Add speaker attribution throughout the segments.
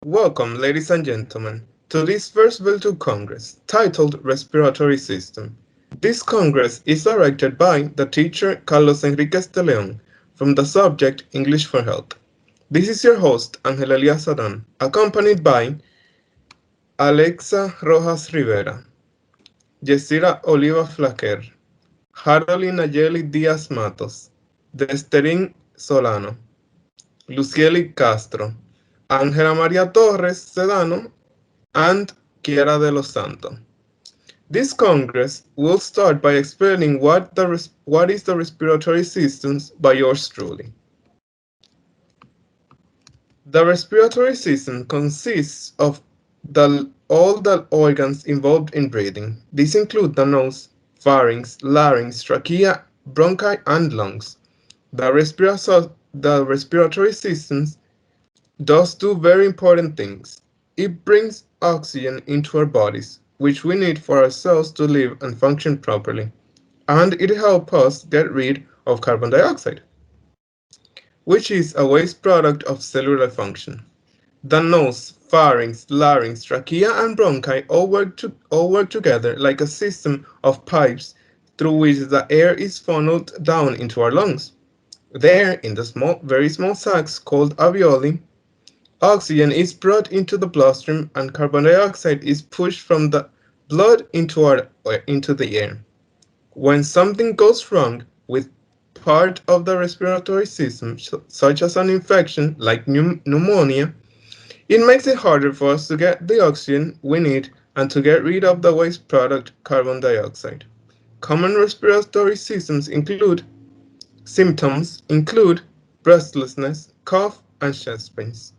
Speaker 1: Welcome, ladies and gentlemen, to this first virtual Congress titled Respiratory System. This Congress is directed by the teacher Carlos Enrique de Leon from the subject English for Health. This is your host, Angela Elias Adan, accompanied by Alexa Rojas Rivera, Yesira Oliva Flaquer, Harold Nayeli Díaz Matos, Desterin Solano, Lucieli Castro, Ángela María Torres Sedano, and Kiera de los Santos. This Congress will start by explaining what is the respiratory system by yours truly. The respiratory system consists of all the organs involved in breathing. These include the nose, pharynx, larynx, trachea, bronchi, and lungs. The respiratory system does two very important things. It brings oxygen into our bodies, which we need for our cells to live and function properly, and it helps us get rid of carbon dioxide, which is a waste product of cellular function. The nose, pharynx, larynx, trachea, and bronchi all work together like a system of pipes through which the air is funneled down into our lungs. There, in the very small sacs called alveoli, oxygen is brought into the bloodstream and carbon dioxide is pushed from the blood into the air. When something goes wrong with part of the respiratory system, such as an infection like pneumonia, it makes it harder for us to get the oxygen we need and to get rid of the waste product carbon dioxide. Common respiratory symptoms include breathlessness, cough, and chest pains.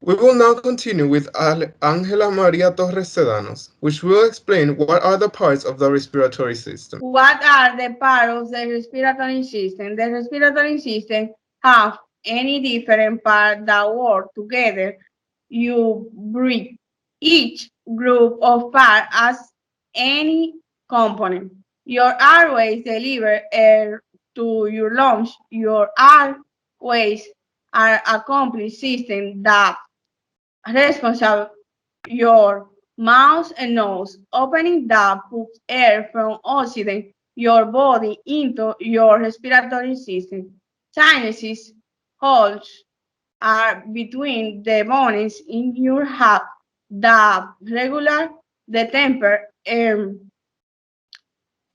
Speaker 1: We will now continue with Ángela María Torres Sedanos, which will explain what are the parts of the respiratory system.
Speaker 2: What are the parts of the respiratory system? The respiratory system have any different parts that work together. You breathe. Each group of parts has any component. Your airways deliver air to your lungs. Your airways are a complete system that responsible your mouth and nose, opening that puts air from oxygen your body into your respiratory system. Sinuses holes are between the bones in your heart that regulate the temper and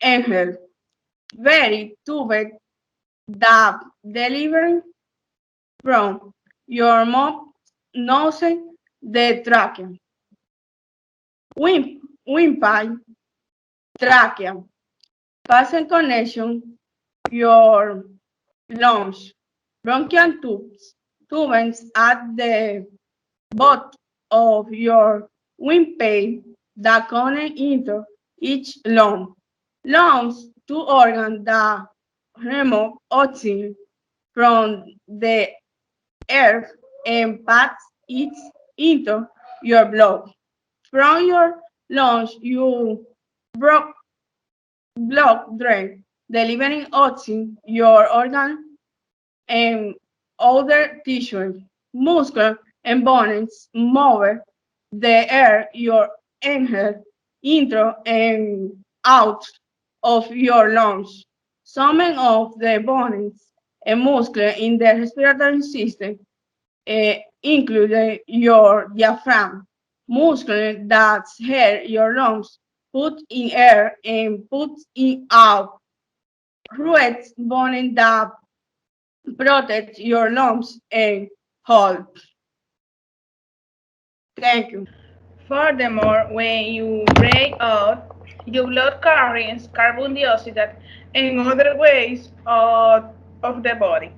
Speaker 2: health. Very tubes that deliver from your mouth, nose, the trachea. Windpipe, trachea, passing connection, your lungs, bronchial tubes at the bottom of your windpipe that connect into each lung. Lungs, two organs that remove oxygen from the air and pass it into your blood. From your lungs, you broke blood drain, delivering oxygen your organ and other tissues, muscles and bones move the air your inhale into and out of your lungs. Some of the bones and muscles in the respiratory system include your diaphragm, muscle that help your lungs put in air and put it out. Roots bone that protect your lungs and hold. Thank you.
Speaker 3: Furthermore, when you breathe out, your blood carries carbon dioxide and other waste of the body.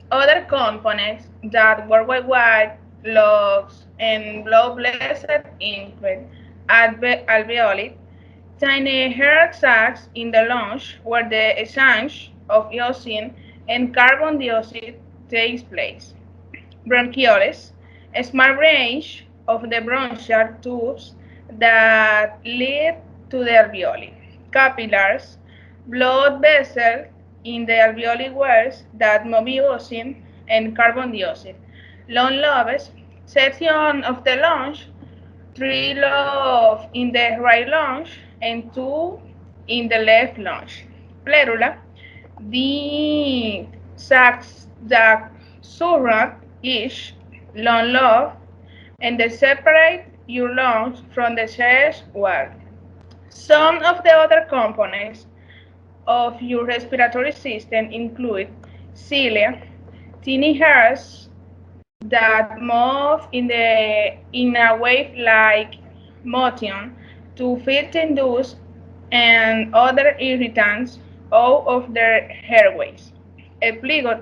Speaker 3: Other components that work worldwide, lungs, and blood vessels include alveoli, tiny hair sacs in the lungs where the exchange of oxygen and carbon dioxide takes place. Bronchioles, a small range of the bronchial tubes that lead to the alveoli. Capillaries, blood vessels in the alveoli walls that move oxygen and carbon dioxide. Lung lobes, Section of the lungs, three lobes in the right lung and two in the left lung. Pleura, the sacs that surround each lung lobe and they separate your lungs from the chest wall. Some of the other components of your respiratory system include cilia, tiny hairs that move in a wave-like motion to filter dust and other irritants out of their airways. Epiglottis,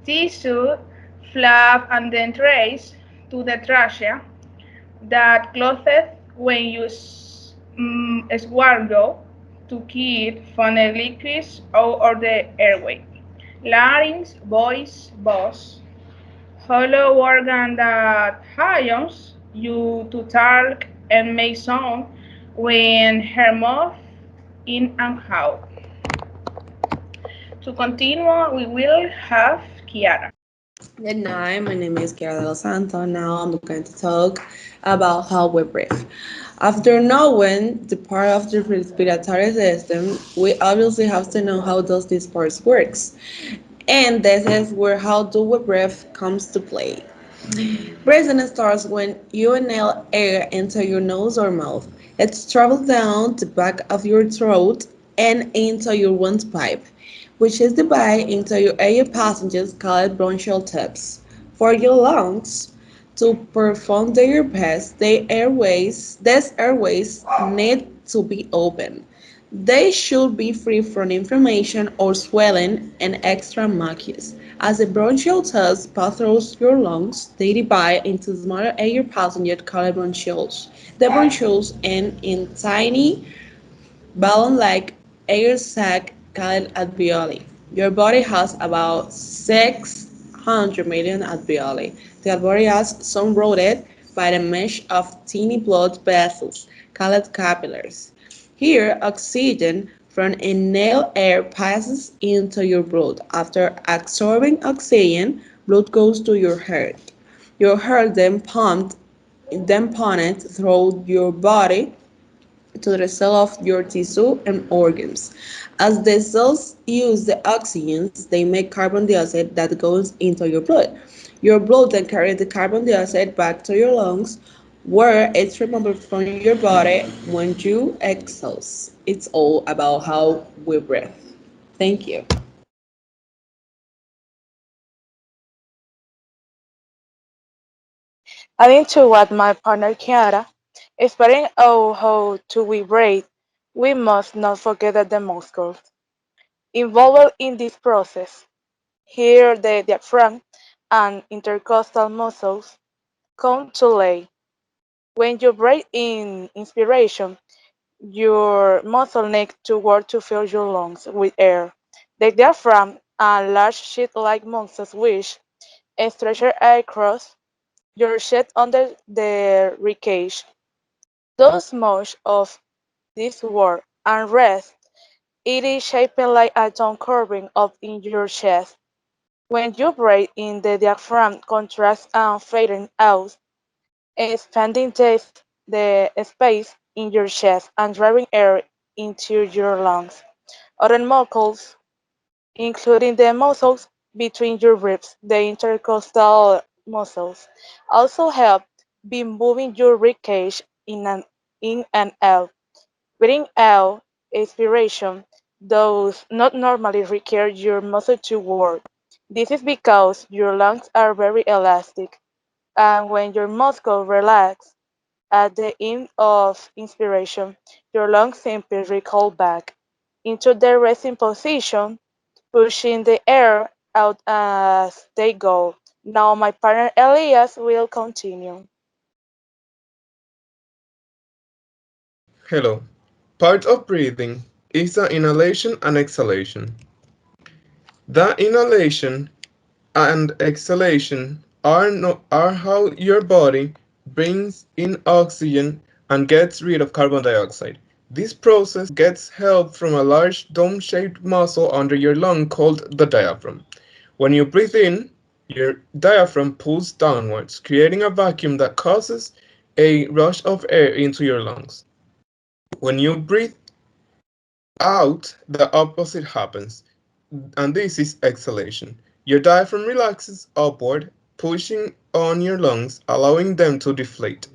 Speaker 3: tissue, flap and dentures to the trachea that closes when you swallow to keep foreign liquids out of the airway. Larynx, voice box, hollow organ that allows you to talk and make sound when her mouth in and out. To continue, we will have Kiara.
Speaker 4: Good night, my name is Kiara Del Santo. Now I'm going to talk about how we breathe. After knowing the part of the respiratory system, we obviously have to know how does this part works. And this is where how do we breathe comes to play. Breathing starts when you inhale air into your nose or mouth. It travels down the back of your throat and into your windpipe, which is divided into your air passages called bronchial tubes. For your lungs to perform their best, these airways need to be open. They should be free from inflammation or swelling and extra mucus. As the bronchial tubes pass through your lungs, they divide into smaller air passages called bronchioles. The bronchioles end in tiny balloon-like air sac called alveoli. Your body has about 600 million alveoli. The alveoli are surrounded by a mesh of tiny blood vessels called capillaries. Here, oxygen from inhaled air passes into your blood. After absorbing oxygen, blood goes to your heart. Your heart then pumped through your body to the cell of your tissue and organs. As the cells use the oxygen, they make carbon dioxide that goes into your blood. Your blood then carries the carbon dioxide back to your lungs, where it's removed from your body when you exhale. It's all about how we breathe. Thank you.
Speaker 5: Adding to what my partner Kiara is spreading out how to we breathe, we must not forget that the muscles involved in this process, here the diaphragm and intercostal muscles, come to play. When you breathe in inspiration, your muscle needs to work to fill your lungs with air. The diaphragm and large sheet-like muscles which stretch across your chest under the ribcage. Thus much of this work and rest, it is shaped like a dome curving up in your chest. When you breathe in, the diaphragm contracts and flattens out, expanding the space in your chest and driving air into your lungs. Other muscles, including the muscles between your ribs, the intercostal muscles, also help by moving your ribcage in and out. Breathing out, expiration, does not normally require your muscle to work. This is because your lungs are very elastic, and when your muscles relax at the end of inspiration, your lungs simply recall back into their resting position, pushing the air out as they go. Now my partner Elias will continue.
Speaker 1: Hello. Part of breathing is the inhalation and exhalation. The inhalation and exhalation are, no, are how your body brings in oxygen and gets rid of carbon dioxide. This process gets help from a large dome-shaped muscle under your lung called the diaphragm. When you breathe in, Your diaphragm pulls downwards, creating a vacuum that causes a rush of air into your lungs. When you breathe out, the opposite happens, and this is exhalation. Your diaphragm relaxes upward, pushing on your lungs, allowing them to deflate.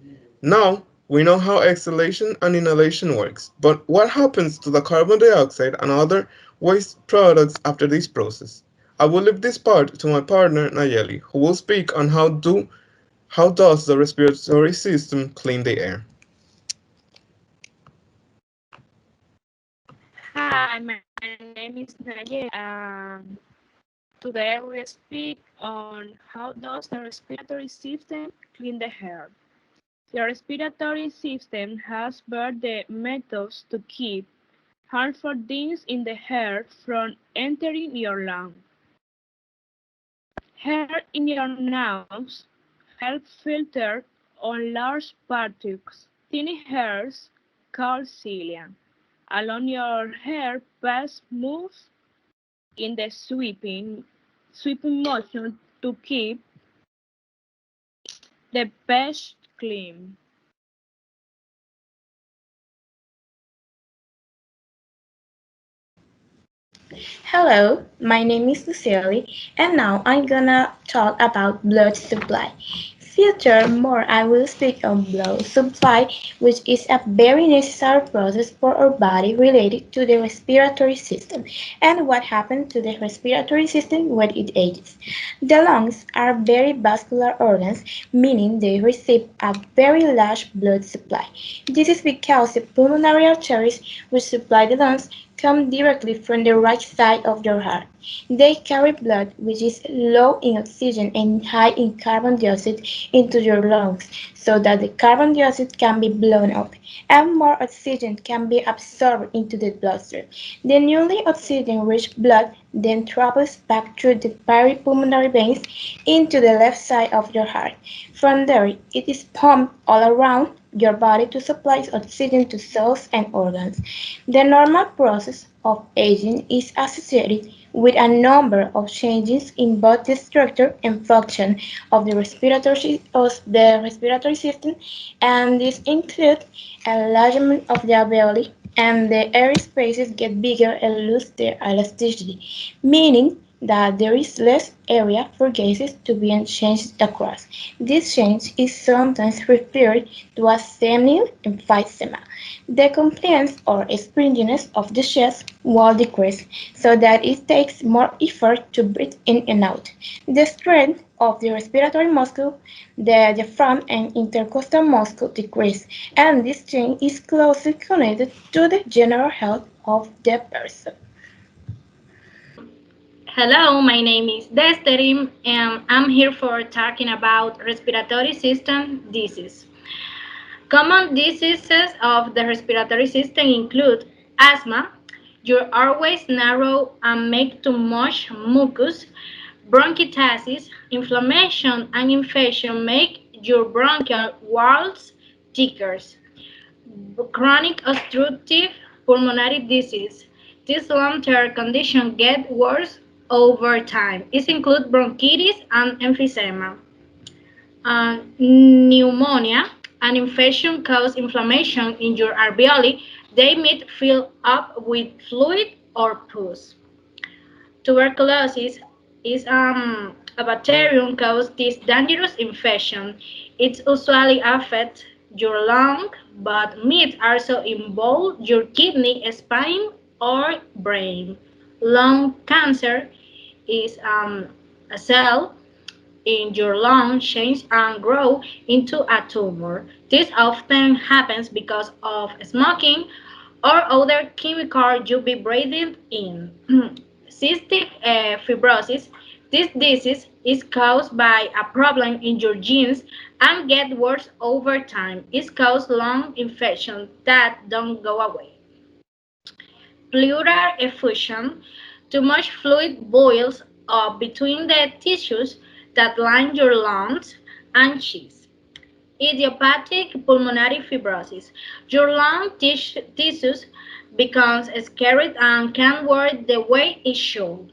Speaker 1: Now, we know how exhalation and inhalation works, but what happens to the carbon dioxide and other waste products after this process? I will leave this part to my partner Nayeli, who will speak on how does the respiratory system clean the air.
Speaker 6: Hi, my name is Nayeli. Today we speak on how does the respiratory system clean the air. The respiratory system has various methods to keep harmful things in the air from entering your lungs. Air in your nose helps filter on large particles, tiny hairs called cilia, along your hair pass smooth in the sweeping motion to keep the patch clean.
Speaker 7: Hello, my name is Lucille, and now I'm gonna talk about blood supply. Furthermore, I will speak on blood supply, which is a very necessary process for our body related to the respiratory system and what happens to the respiratory system when it ages. The lungs are very vascular organs, meaning they receive a very large blood supply. This is because the pulmonary arteries, which supply the lungs, come directly from the right side of your heart. They carry blood which is low in oxygen and high in carbon dioxide into your lungs so that the carbon dioxide can be blown up and more oxygen can be absorbed into the bloodstream. The newly oxygen-rich blood then travels back through the peripulmonary veins into the left side of your heart. From there, it is pumped all around your body to supply oxygen to cells and organs. The normal process of aging is associated with a number of changes in both the structure and function of the respiratory system, and these include enlargement of the alveoli, and the air spaces get bigger and lose their elasticity, meaning that there is less area for gases to be exchanged across. This change is sometimes referred to as senile emphysema. The compliance or springiness of the chest will decrease, so that it takes more effort to breathe in and out. The strength of the respiratory muscle, the diaphragm and intercostal muscle decrease, and this change is closely connected to the general health of the person.
Speaker 8: Hello, my name is Desterim, and I'm here for talking about respiratory system disease. Common diseases of the respiratory system include asthma, your airways narrow and make too much mucus, bronchitis, inflammation and infection make your bronchial walls thicker, chronic obstructive pulmonary disease. This long-term condition gets worse over time. It includes bronchitis and emphysema. Pneumonia, an infection causes inflammation in your alveoli. They may fill up with fluid or pus. Tuberculosis is a bacterium causes this dangerous infection. It usually affects your lung, but may also involve your kidney, spine, or brain. Lung cancer is a cell in your lung change and grow into a tumor. This often happens because of smoking or other chemicals you be breathing in. Cystic fibrosis. This disease is caused by a problem in your genes and get worse over time. It causes lung infections that don't go away. Pleural effusion. Too much fluid boils up between the tissues that line your lungs and chest. Idiopathic pulmonary fibrosis. Your lung tissues becomes scarred and can't work the way it should.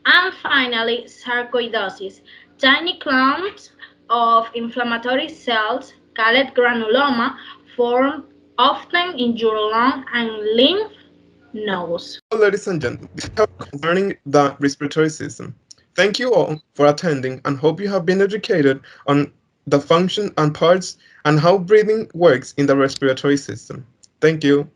Speaker 8: And finally, sarcoidosis. Tiny clumps of inflammatory cells, called granuloma, form often in your lung and lymph nodes.
Speaker 1: So, ladies and gentlemen, this is concerning the respiratory system. Thank you all for attending and hope you have been educated on the function and parts and how breathing works in the respiratory system. Thank you.